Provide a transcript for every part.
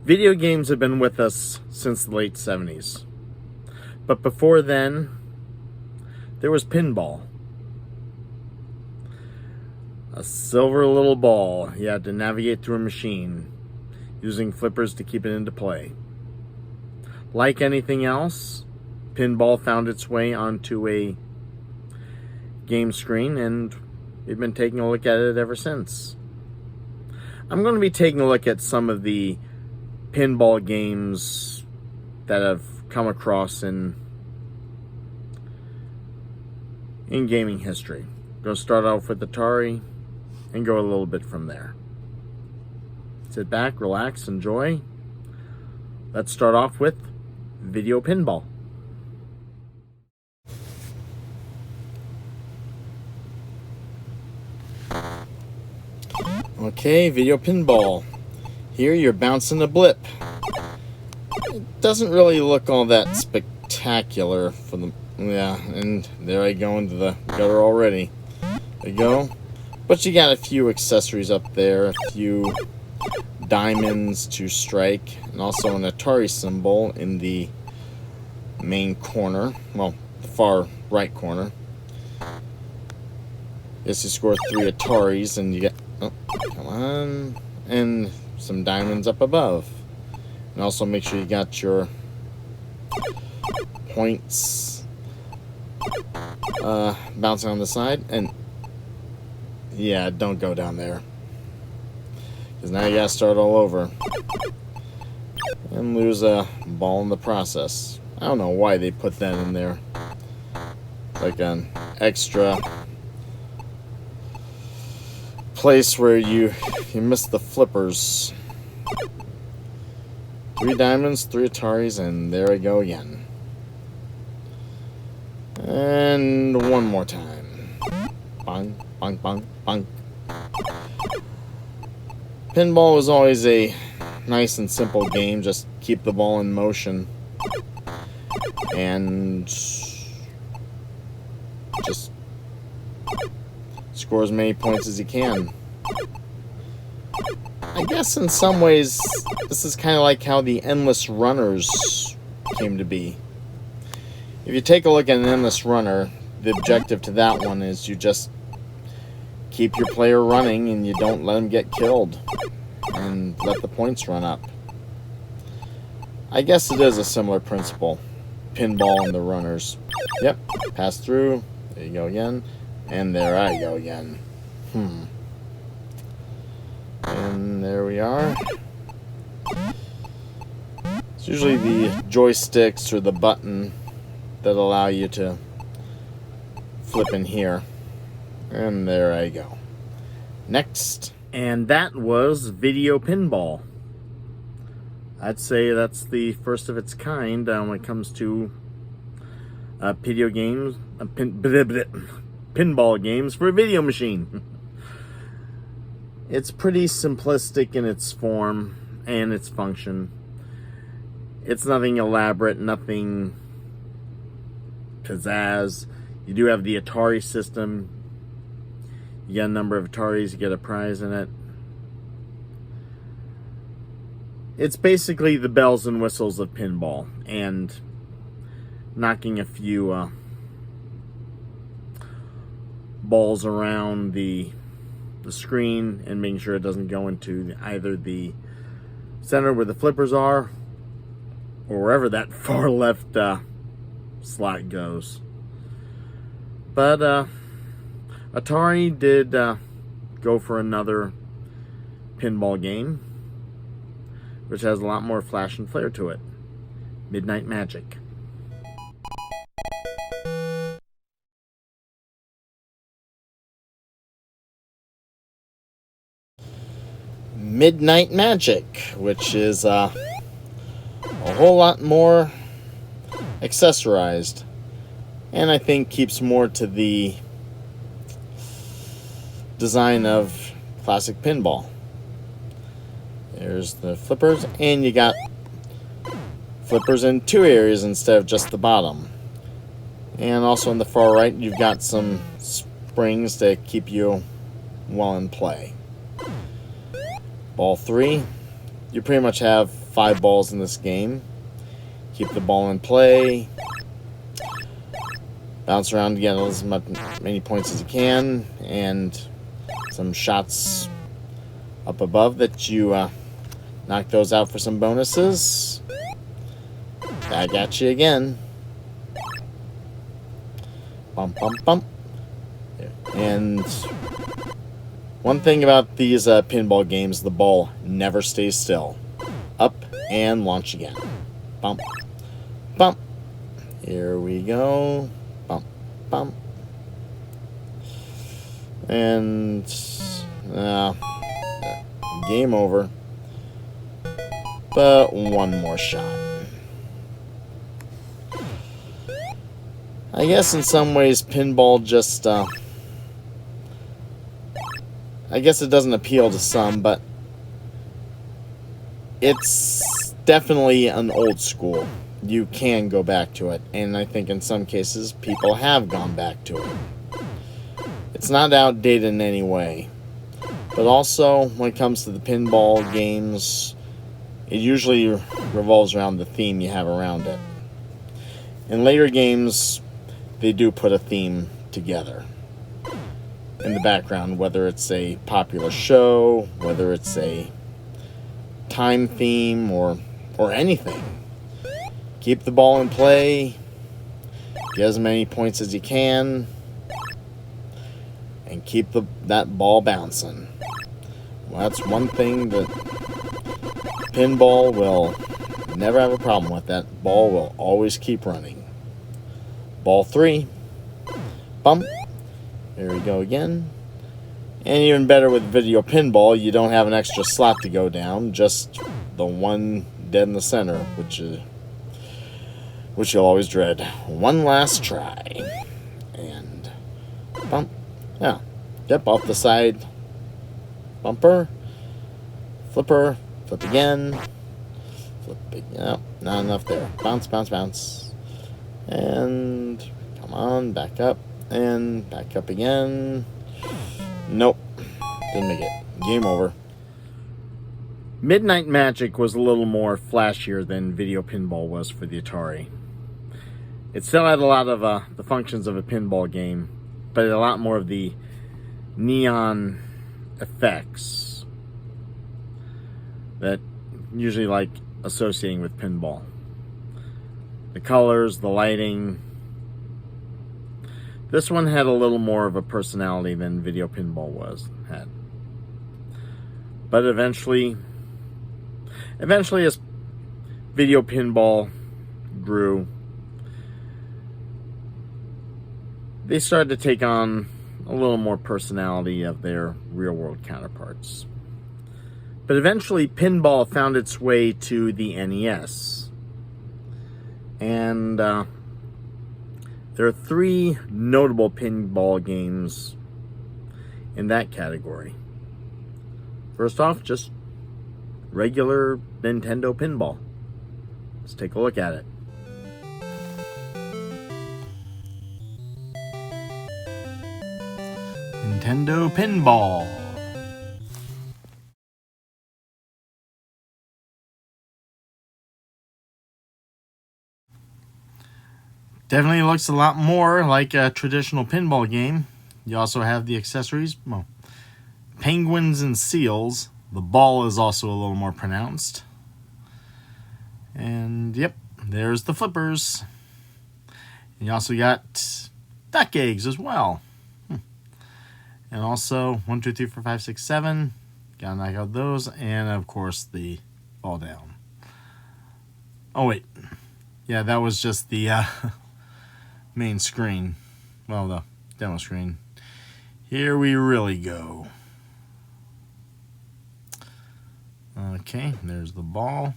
Video games have been with us since the late 70s. But before then, there was pinball. A silver little ball you had to navigate through a machine, using flippers to keep it into play. Like anything else, pinball found its way onto a game screen, and we've been taking a look at it ever since. I'm going to be taking a look at some of the pinball games that have come across in gaming history. I'm going to start off with Atari and go a little bit from there. Sit back, relax, enjoy. Let's start off with video pinball. Okay, video pinball. Here you're bouncing a blip. It doesn't really look all that spectacular for the... Yeah, and there I go into the gutter already. There you go. But you got a few accessories up there, a few diamonds to strike, and also an Atari symbol in the main corner. Well, the far right corner. Guess you score 3 Ataris and you get... Oh, come on. And some diamonds up above. And also make sure you got your points bouncing on the side. And yeah, don't go down there, because now you gotta start all over and lose a ball in the process. I don't know why they put that in there, like an extra place where you miss the flippers. 3 diamonds, 3 Ataris, and there I go again. And one more time. Bang, bang, bang, bang. Pinball was always a nice and simple game. Just keep the ball in motion and just score as many points as you can. I guess in some ways this is kind of like how the endless runners came to be. If you take a look at an endless runner, the objective to that one is you just keep your player running and you don't let him get killed and let the points run up. I guess it is a similar principle. Pinball and the runners. Yep, pass through. There you go again. And there I go again. And there we are. It's usually the joysticks or the button that allow you to flip in here. And there I go. Next. And that was video pinball. I'd say that's the first of its kind when it comes to video games, pinball games for a video machine. It's pretty simplistic in its form and its function. It's nothing elaborate, nothing pizzazz. You do have the Atari system. You get a number of Ataris, you get a prize in it. It's basically the bells and whistles of pinball and knocking a few balls around the screen and making sure it doesn't go into either the center where the flippers are or wherever that far left slot goes. But Atari did go for another pinball game, which has a lot more flash and flare to it. Midnight Magic. Midnight Magic, which is a whole lot more accessorized, and I think keeps more to the design of classic pinball. There's the flippers, and you got flippers in 2 areas instead of just the bottom. And also on the far right, you've got some springs to keep you well in play. Ball 3, you pretty much have 5 balls in this game. Keep the ball in play. Bounce around to get as many points as you can. And some shots up above that you knock those out for some bonuses. Back at you again. Bump, bump, bump. And one thing about these pinball games, the ball never stays still. Up and launch again. Bump, bump. Here we go. Bump, bump. And game over. But one more shot. I guess in some ways pinball just I guess it doesn't appeal to some, but it's definitely an old school. You can go back to it, and I think in some cases people have gone back to it. It's not outdated in any way, but also when it comes to the pinball games, it usually revolves around the theme you have around it. In later games, they do put a theme together in the background, whether it's a popular show, whether it's a time theme, or anything. Keep the ball in play, get as many points as you can, and keep that ball bouncing. Well, that's one thing that pinball will never have a problem with. That ball will always keep running. Ball 3. Bump. There we go again. And even better with video pinball, you don't have an extra slot to go down, just the one dead in the center, which you'll always dread. One last try. And bump. Yeah. Yep, off the side. Bumper. Flipper. Flip again. Flip again. No, not enough there. Bounce, bounce, bounce. And come on, back up. And back up again. Nope. Didn't make it. Game over. Midnight Magic was a little more flashier than video pinball was for the Atari. It still had a lot of the functions of a pinball game, but a lot more of the neon effects that usually like associating with pinball. The colors, the lighting. This one had a little more of a personality than video pinball had. But eventually as video pinball grew, they started to take on a little more personality of their real-world counterparts. But eventually, pinball found its way to the NES. And there are 3 notable pinball games in that category. First off, just regular Nintendo pinball. Let's take a look at it. Nintendo Pinball. Definitely looks a lot more like a traditional pinball game. You also have the accessories, well, penguins and seals. The ball is also a little more pronounced. And yep, there's the flippers. And you also got duck eggs as well. And also 1, 2, 3, 4, 5, 6, 7. Gotta knock out those. And of course the fall down. Oh wait. Yeah, that was just the main screen. Well, the demo screen. Here we really go. Okay, there's the ball.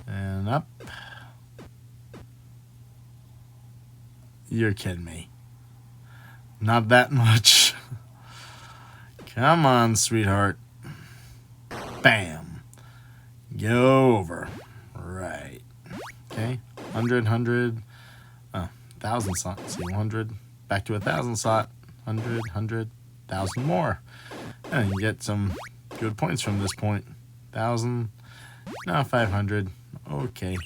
And up. You're kidding me. Not that much. Come on, sweetheart. Bam. Go over. Right. Okay. 100, 1,000 slot. See, 100. Back to 1,000 slot. 100, 100, 1,000 more. And you get some good points from this point. 1,000, No, 500. Okay.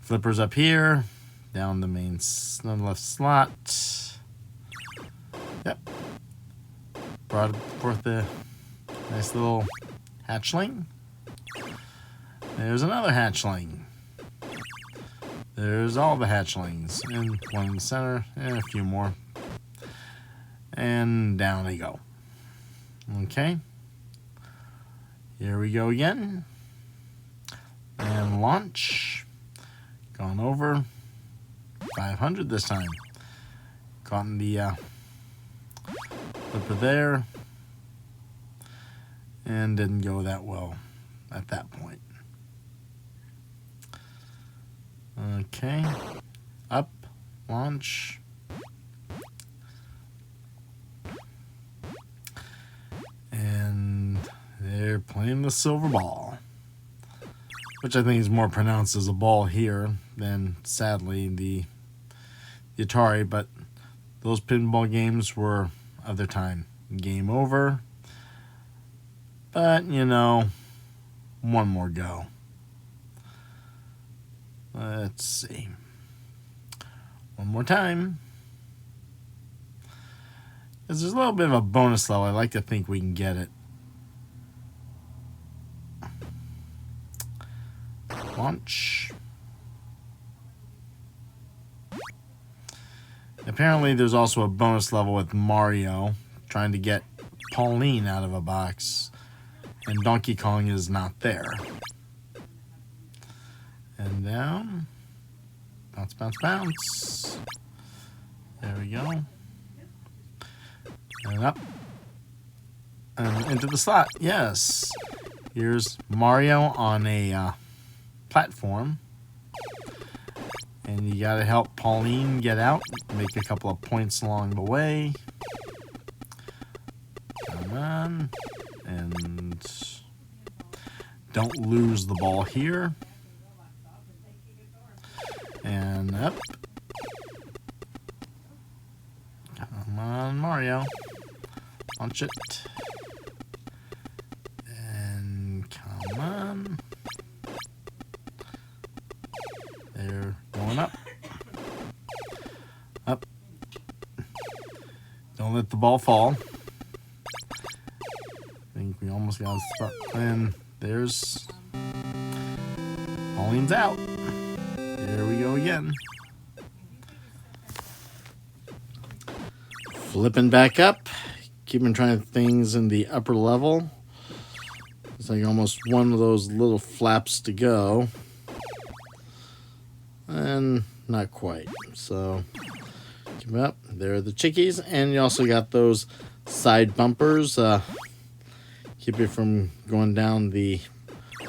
Flippers up here. Down the main left slot. Yep. Brought forth the nice little hatchling. There's another hatchling. There's all the hatchlings. And one in the center. And a few more. And down they go. Okay. Here we go again. And launch. Gone over. 500 this time. Caught in the flipper there. And didn't go that well at that point. Okay. Up. Launch. And they're playing the silver ball, which I think is more pronounced as a ball here than, sadly, the Atari, but those pinball games were of their time. Game over. But, you know, one more go. Let's see. One more time. Because there's a little bit of a bonus level. I like to think we can get it. Launch. Apparently there's also a bonus level with Mario trying to get Pauline out of a box, and Donkey Kong is not there. And down. Bounce, bounce, bounce. There we go. And up. And into the slot. Yes. Here's Mario on a platform. And you gotta help Pauline get out. Make a couple of points along the way. Come on. And don't lose the ball here. And up. Come on, Mario. Launch it. And come on. They're going up. Up. Don't let the ball fall. I think we almost got to start. And there's Pauline's out. There we go again. Flipping back up. Keeping trying things in the upper level. It's like almost one of those little flaps to go. And not quite. So keep it up. There are the chickies. And you also got those side bumpers. Keep it from going down the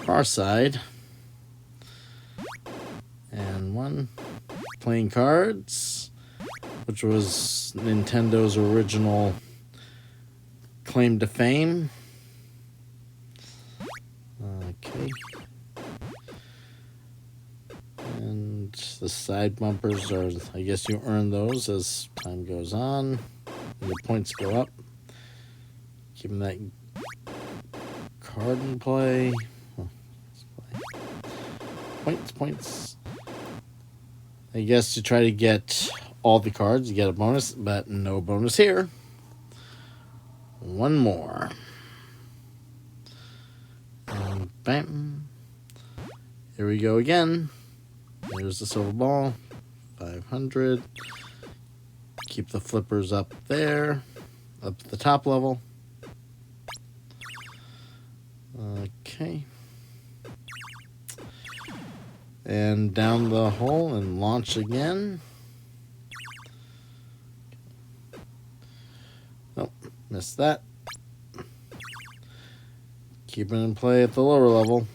far side. And one. Playing cards, which was Nintendo's original claim to fame. Okay. And the side bumpers are, I guess you earn those as time goes on. And the points go up. Keeping that card in play. Points, points. I guess to try to get all the cards, you get a bonus, but no bonus here. One more. And bam. Here we go again. There's the silver ball. 500. Keep the flippers up there. Up at the top level. Okay. And down the hole and launch again. Nope, missed that. Keep it in play at the lower level.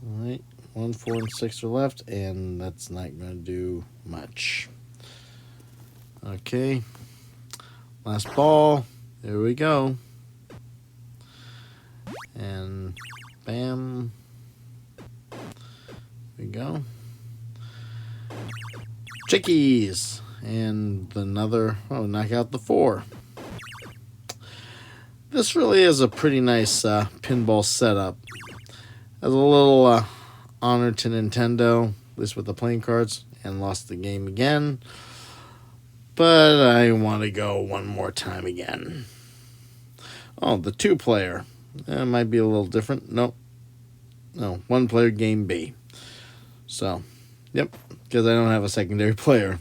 Alright, 1, 4, and 6 are left, and that's not going to do much. Okay, last ball. There we go. And bam. There we go. Chickies. And another, knock out the 4. this really is a pretty nice pinball setup. As a little honor to Nintendo, at least with the playing cards, and lost the game again. But I want to go one more time again. Oh, the 2-player. That might be a little different. Nope. No, 1-player game B. So, yep, because I don't have a secondary player.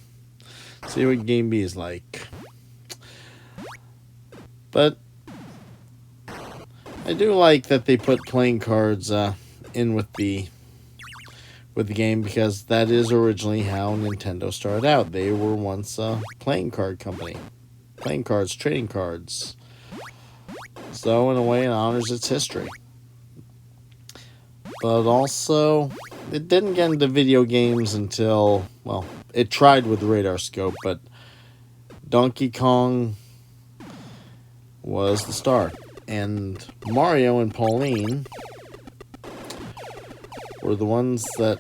See what game B is like. But I do like that they put playing cards in with the game, because that is originally how Nintendo started out. They were once a playing card company. Playing cards, trading cards. So, in a way, it honors its history. But also, it didn't get into video games until, well, it tried with Radar Scope, but Donkey Kong was the start. And Mario and Pauline were the ones that,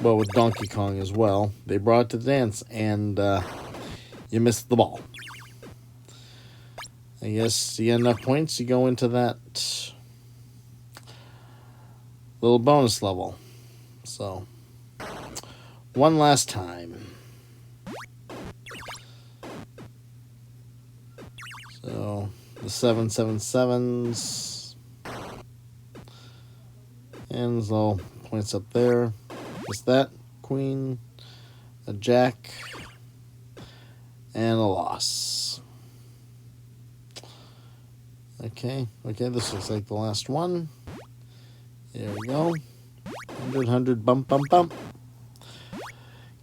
well, with Donkey Kong as well, they brought it to the dance, and you missed the ball. I guess you get enough points, you go into that little bonus level. So, one last time. So, the 777s. And so, points up there. Just that. Queen. A jack. And a loss. Okay, this looks like the last one. There we go. 100, bump, bump, bump.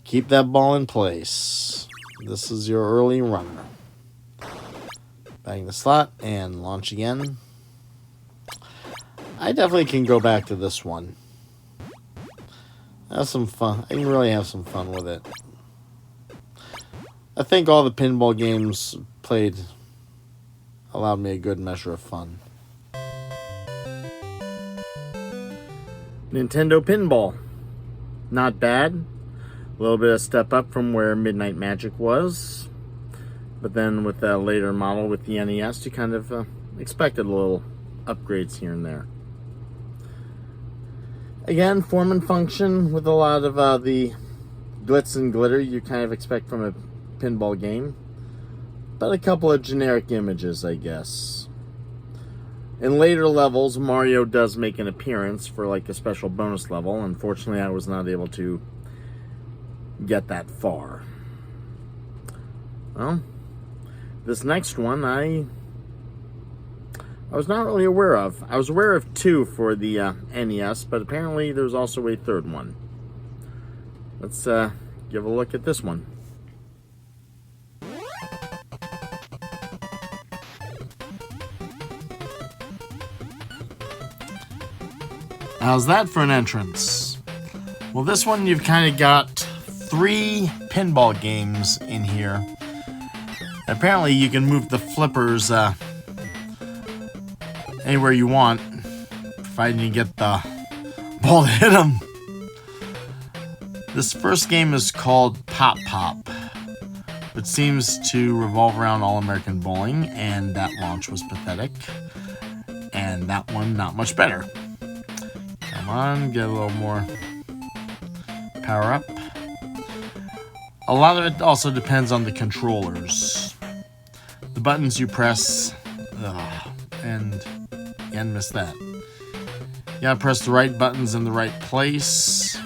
Keep that ball in place. This is your early runner. Bang the slot and launch again. I definitely can go back to this one. Have some fun. I can really have some fun with it. I think all the pinball games played allowed me a good measure of fun. Nintendo Pinball. Not bad. A little bit of step up from where Midnight Magic was. But then with the later model with the NES, you kind of expected little upgrades here and there. Again, form and function with a lot of the glitz and glitter you kind of expect from a pinball game. But a couple of generic images, I guess. In later levels, Mario does make an appearance for like a special bonus level. Unfortunately, I was not able to get that far. Well, this next one I was not really aware of. I was aware of 2 for the NES, but apparently there's also a 3rd one. Let's give a look at this one. How's that for an entrance? Well, this one you've kind of got 3 pinball games in here. Apparently you can move the flippers anywhere you want, providing you get the ball to hit them. This first game is called Pop Pop, which seems to revolve around All-American Bowling, and that launch was pathetic. And that one not much better. Come on, get a little more power up. A lot of it also depends on the controllers. The buttons you press, and miss that. You gotta press the right buttons in the right place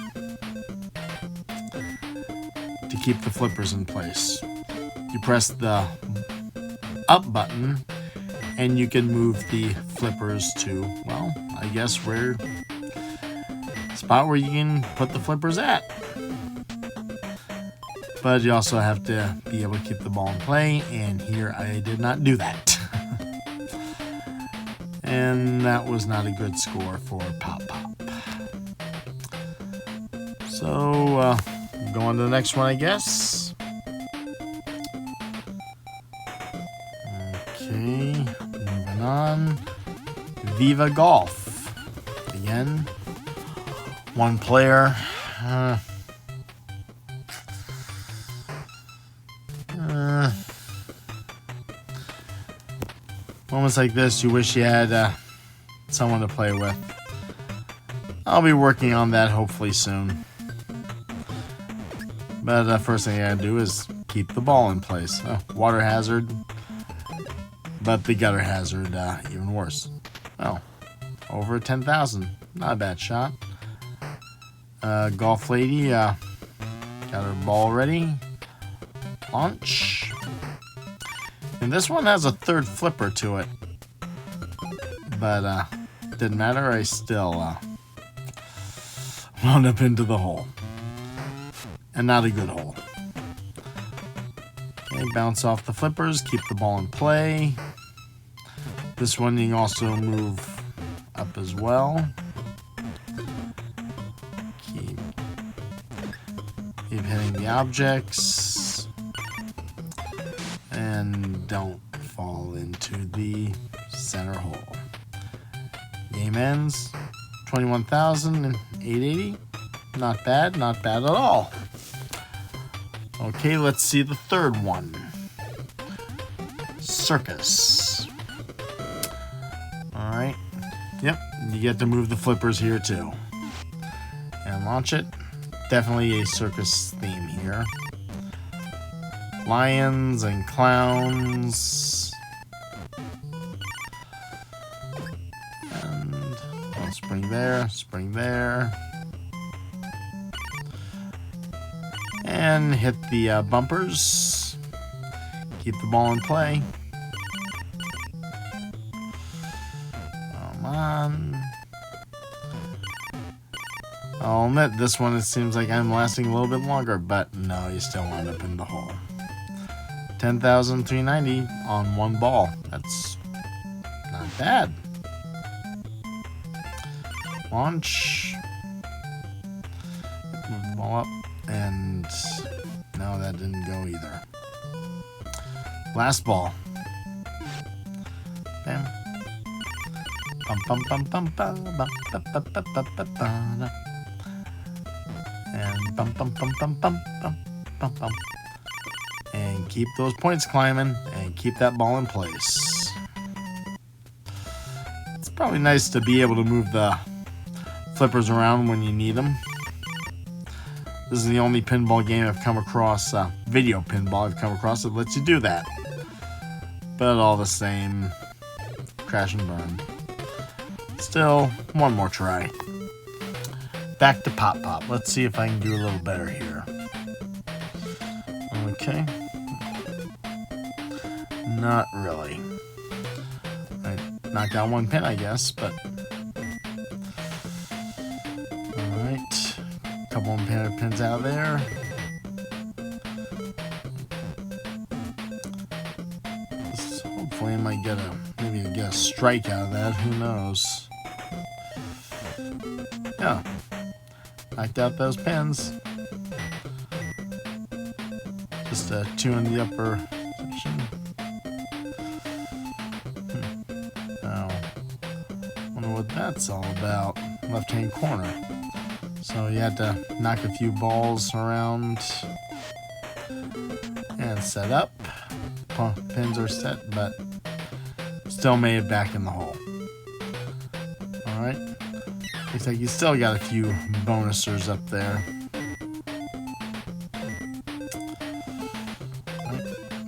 to keep the flippers in place. You press the up button and you can move the flippers to, well, I guess where spot where you can put the flippers at. But you also have to be able to keep the ball in play, and here I did not do that. And that was not a good score for Pop Pop. So, go on to the next one, I guess. Okay, moving on. Viva Golf. Again, 1 player. Moments like this, you wish you had someone to play with. I'll be working on that hopefully soon. But first thing I gotta do is keep the ball in place. Oh, water hazard. But the gutter hazard, even worse. Oh, over 10,000. Not a bad shot. Golf lady, got her ball ready. Launch. And this one has a third flipper to it. But, didn't matter. I still, wound up into the hole. And not a good hole. Okay, bounce off the flippers. Keep the ball in play. This one you can also move up as well. Keep hitting the objects. And don't fall into the center hole. Game ends. 21,880. Not bad, not bad at all. Okay, let's see the third one. Circus. Alright. Yep, you get to move the flippers here too. And launch it. Definitely a circus theme here. Lions and clowns. And spring there, spring there. And hit the bumpers. Keep the ball in play. Come on. I'll admit, this one it seems like I'm lasting a little bit longer, but no, you still wind up in the hole. 10,390 on one ball. That's not bad. Launch. Move the ball up. And no, that didn't go either. Last ball. Bam. Bum bum bum bum bum bum bum bum bum bum bum bum. And bum bum bum bum bum bum bum bum. And keep those points climbing and keep that ball in place. It's probably nice to be able to move the flippers around when you need them. This is the only pinball game I've come across, video pinball I've come across that lets you do that. But all the same, crash and burn. Still, one more try. Back to Pop Pop. Let's see if I can do a little better here. Okay. Not really. I knocked out one pin, I guess, but... Alright. Couple of pins out of there. Hopefully I might get maybe get a strike out of that. Who knows? Yeah. Knocked out those pins. Just two in the upper section. Now, wonder what that's all about. Left-hand corner. So you had to knock a few balls around and set up. Pins are set, but still made it back in the hole. Alright. Looks like you still got a few bonusers up there.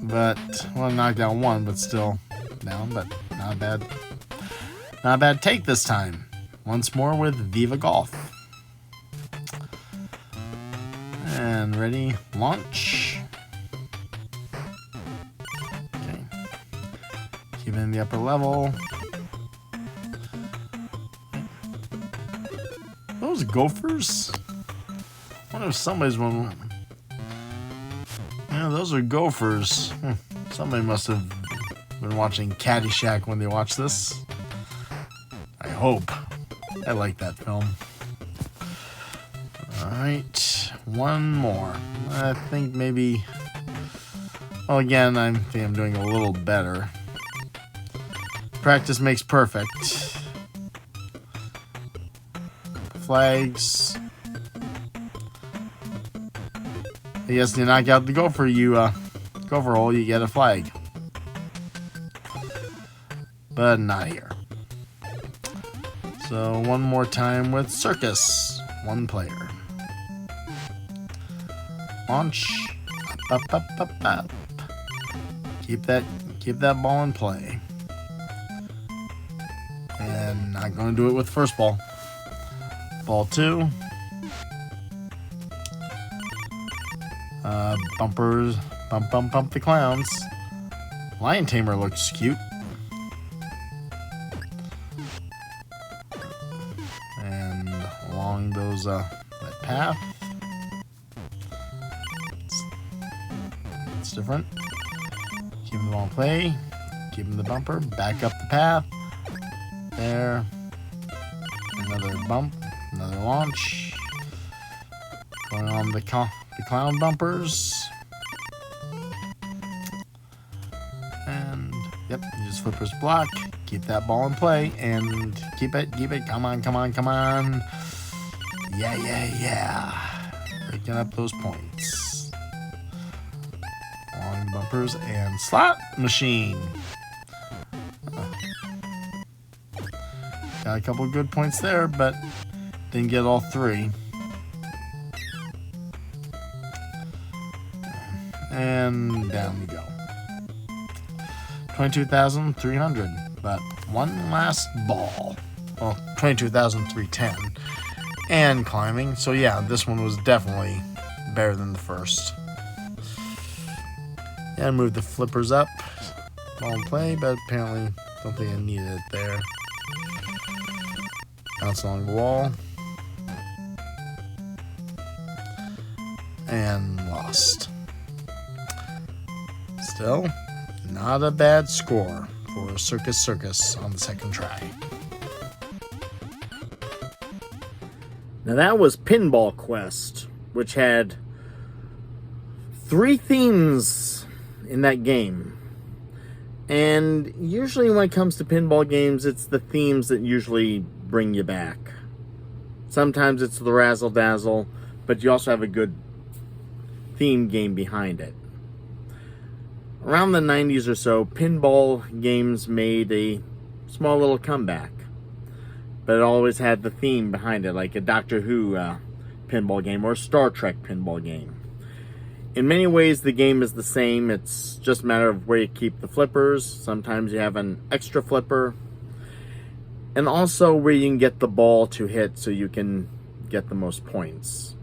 But, well, knocked out one, but still down, but not bad. Not a bad take this time. Once more with Viva Golf. And ready, launch. Okay. Keep it in the upper level. Those gophers? I wonder if somebody's one. Yeah, those are gophers. Somebody must have been watching Caddyshack when they watched this. I hope. I like that film. Alright, one more. I think maybe... Well, again, I think I'm doing a little better. Practice makes perfect. Flags. I guess you knock out the gopher, gopher hole, you get a flag. but not here. So one more time with circus, 1 player. Launch. Up, up, up, up, up. Keep that ball in play. And not going to do it with first ball. Ball 2. Bumpers. Bump, bump, bump the clowns. Lion Tamer looks cute. And along those that path. It's different. Keep them on play. Keep them the bumper. Back up the path. There. Another bump. Another launch. Going on the clown bumpers. And yep, use flippers block. Keep that ball in play and keep it. Come on, come on, come on. Yeah, yeah, yeah. Breaking up those points. Long bumpers and slot machine. Got a couple of good points there, but didn't get all 3. And down we go. 22,300, but one last ball. Well, 22,310. And climbing. So yeah, this one was definitely better than the first. Yeah, move the flippers up. Ball in play, but apparently don't think I needed it there. Bounce along the wall. And lost. Still, not a bad score for Circus on the second try. Now that was Pinball Quest, which had 3 themes in that game. And usually when it comes to pinball games, it's the themes that usually bring you back. Sometimes it's the razzle dazzle, but you also have a good theme game behind it. Around the 90s or so, pinball games made a small little comeback. But it always had the theme behind it, like a Doctor Who pinball game or a Star Trek pinball game. In many ways, the game is the same. It's just a matter of where you keep the flippers. Sometimes you have an extra flipper. And also where you can get the ball to hit so you can get the most points.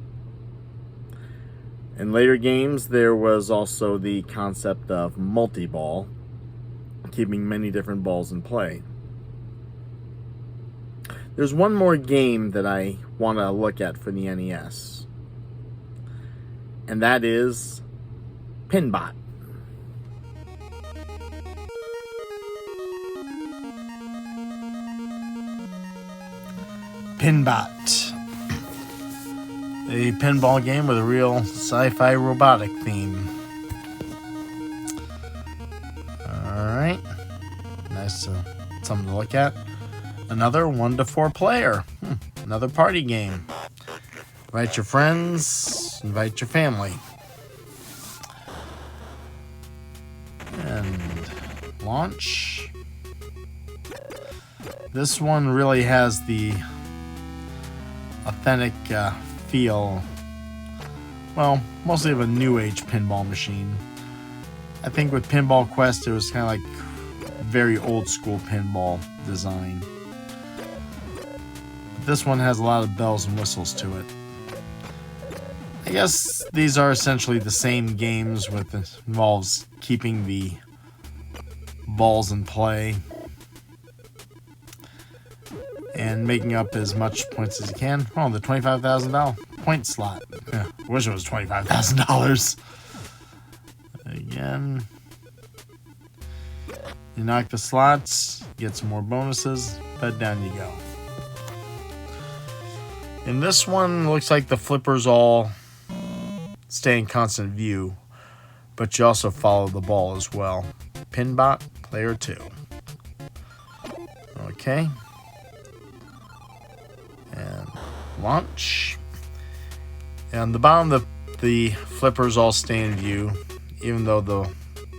In later games, there was also the concept of multi-ball, keeping many different balls in play. There's one more game that I want to look at for the NES, and that is Pinbot. Pinbot. A pinball game with a real sci-fi robotic theme. Alright. Nice, something to look at. Another 1 to 4 player. Another party game. Invite your friends, invite your family. And launch. This one really has the authentic feel, well, mostly of a new age pinball machine. I think with Pinball Quest, it was kind of like very old school pinball design. This one has a lot of bells and whistles to it. I guess these are essentially the same games with involves keeping the balls in play and making up as much points as you can. Oh, the $25,000 point slot. Yeah, I wish it was $25,000. Again, you knock the slots, get some more bonuses, but down you go. In this one, looks like the flippers all stay in constant view, but you also follow the ball as well. Pinbot, player 2. Okay. And launch. And on the bottom, the flippers all stay in view, even though the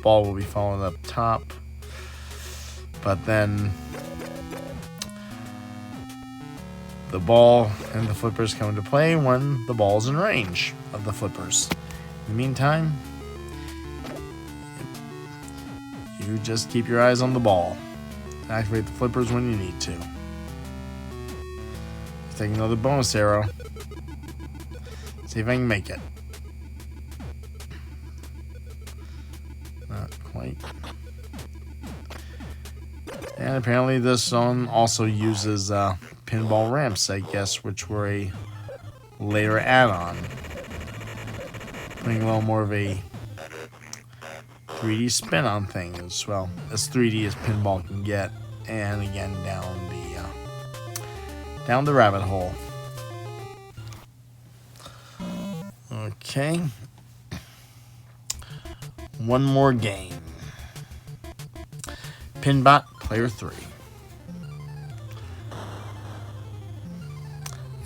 ball will be following up top. But then the ball and the flippers come into play when the ball's in range of the flippers. In the meantime, you just keep your eyes on the ball. Activate the flippers when you need to. Take another bonus arrow. See if I can make it. Not quite. And apparently this one also uses pinball ramps, I guess, which were a later add-on. Putting a little more of a 3D spin on things. Well, as 3D as pinball can get. And again, down the rabbit hole. Okay. One more game. Pinbot Player 3.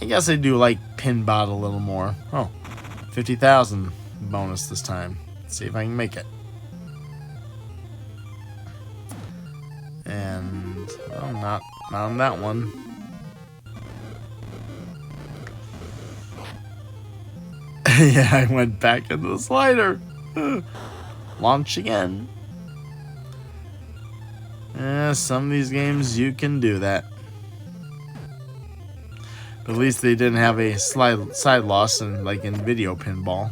I guess I do like Pinbot a little more. Oh, 50,000 bonus this time. Let's see if I can make it. And, well, not on that one. Yeah, I went back into the slider. Launch again. Some of these games you can do that. But at least they didn't have a side loss like in video pinball.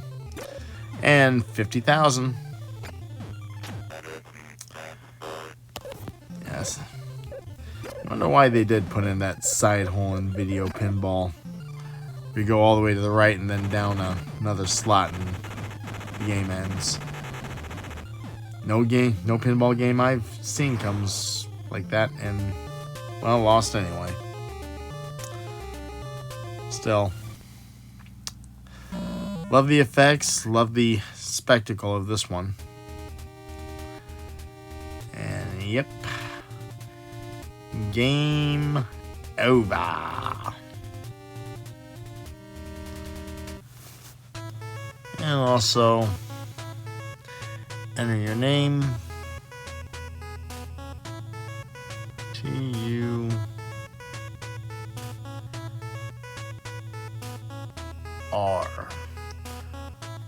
And 50,000. Yes. I wonder why they did put in that side hole in video pinball. We go all the way to the right and then down another slot and the game ends. No pinball game I've seen comes like that, and, well, lost anyway. Still, love the effects, love the spectacle of this one. And, yep. Game over. And also enter your name. TVAR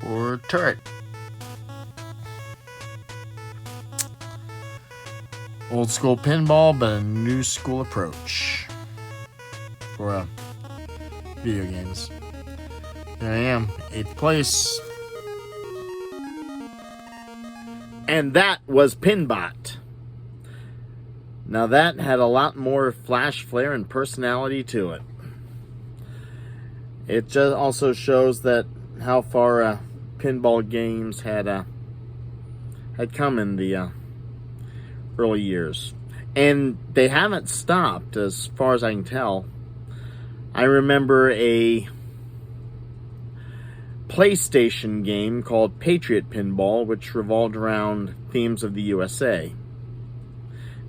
or turret. Old school pinball, but a new school approach for video games. There I am, 8th place. And that was Pinbot. Now that had a lot more flash, flare, and personality to it. It just also shows that how far pinball games had come in the early years. And they haven't stopped, as far as I can tell. I remember a PlayStation game called Patriot Pinball, which revolved around themes of the USA.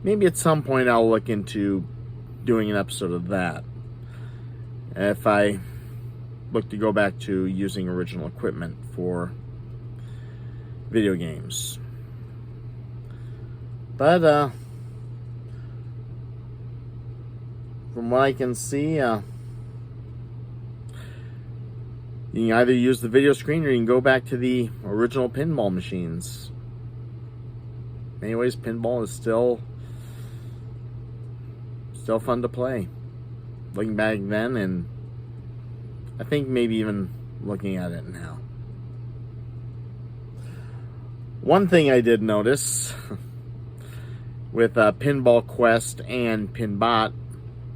Maybe at some point I'll look into doing an episode of that, if I look to go back to using original equipment for video games. But from what I can see, you can either use the video screen or you can go back to the original pinball machines. Anyways, pinball is still fun to play. Looking back then, and I think maybe even looking at it now. One thing I did notice with Pinball Quest and Pinbot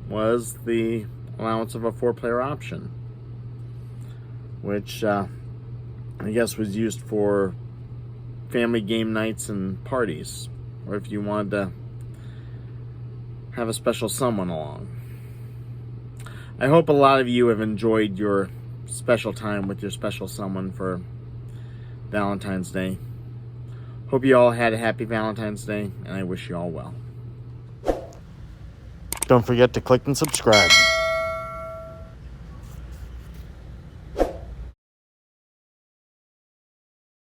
was the allowance of a 4-player option, which I guess was used for family game nights and parties, or if you wanted to have a special someone along. I hope a lot of you have enjoyed your special time with your special someone for Valentine's Day. Hope you all had a happy Valentine's Day, and I wish you all well. Don't forget to click and subscribe.